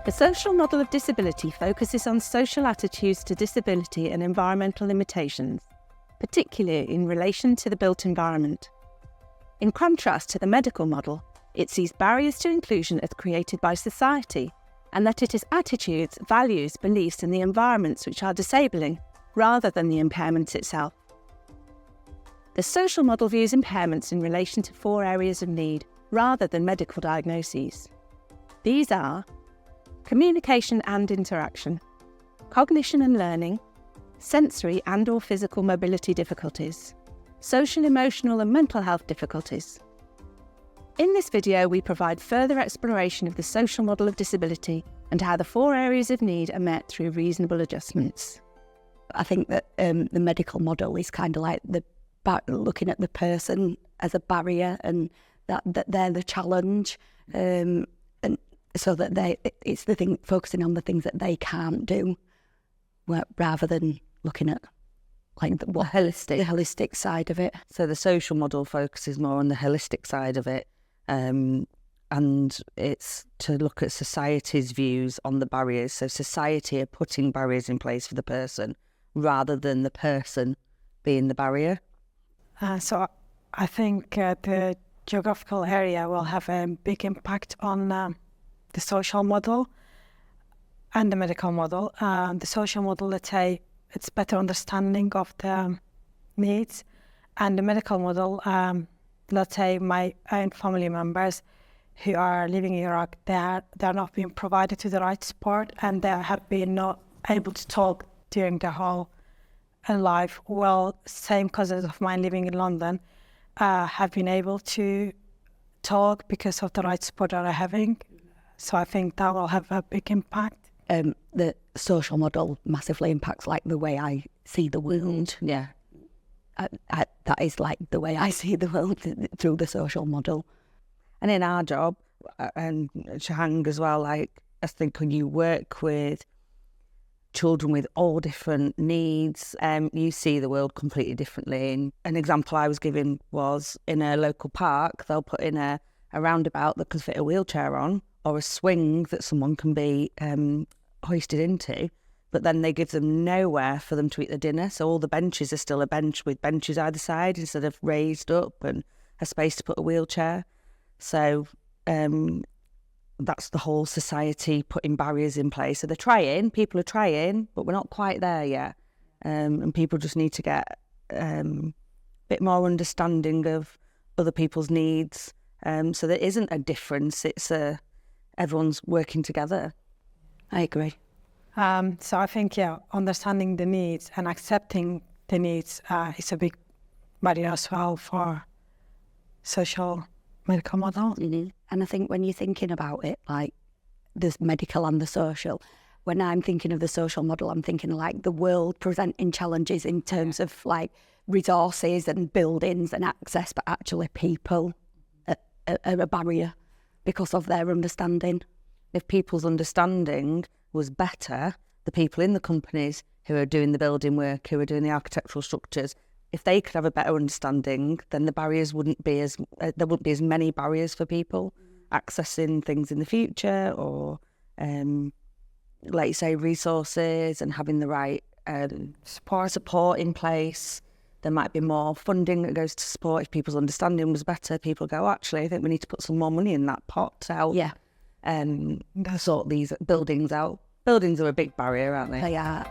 The social model of disability focuses on social attitudes to disability and environmental limitations, particularly in relation to the built environment. In contrast to the medical model, it sees barriers to inclusion as created by society, and that it is attitudes, values, beliefs and the environments which are disabling, rather than the impairment itself. The social model views impairments in relation to 4 areas of need, rather than medical diagnoses. These are communication and interaction, cognition and learning, sensory and or physical mobility difficulties, social, emotional and mental health difficulties. In this video, we provide further exploration of the social model of disability and how the 4 areas of need are met through reasonable adjustments. I think that the medical model is kind of like looking at the person as a barrier, and that they're the challenge, and so that it's the thing, focusing on the things that they can't do, rather than looking at like the holistic side of it. So the social model focuses more on the holistic side of it, and it's to look at society's views on the barriers. So society are putting barriers in place for the person, rather than the person being the barrier. So I think the geographical area will have a big impact on the social model and the medical model. The social model, let's say, it's better understanding of the needs, and the medical model, let's say my own family members who are living in Iraq, they're not being provided to the right support, and they have been not able to talk during their whole life. Well, same cousins of mine living in London have been able to talk because of the right support that they're having. So I think that will have a big impact. The social model massively impacts like the way I see the world. Yeah. That is like the way I see the world through the social model. And in our job, and Shahang as well, like I think when you work with children with all different needs, you see the world completely differently. And an example I was given was in a local park, they'll put in a roundabout that can fit a wheelchair on, or a swing that someone can be hoisted into, but then they give them nowhere for them to eat their dinner. So all the benches are still a bench with benches either side instead of raised up and a space to put a wheelchair. So that's the whole society putting barriers in place. So people are trying, but we're not quite there yet. And people just need to get a bit more understanding of other people's needs. So there isn't a difference, it's everyone's working together. I agree. So I think, understanding the needs and accepting the needs is a big barrier as well for social medical model. Mm-hmm. And I think when you're thinking about it, like the medical and the social, when I'm thinking of the social model, I'm thinking like the world presenting challenges in terms of like resources and buildings and access, but actually people are a barrier because of their understanding. If people's understanding was better, the people in the companies who are doing the building work, who are doing the architectural structures, if they could have a better understanding, then the barriers wouldn't be there wouldn't be as many barriers for people accessing things in the future, or like you say, resources and having the right support in place. There might be more funding that goes to support. If people's understanding was better, people go, actually, I think we need to put some more money in that pot to help sort these buildings out. Buildings are a big barrier, aren't they? They are.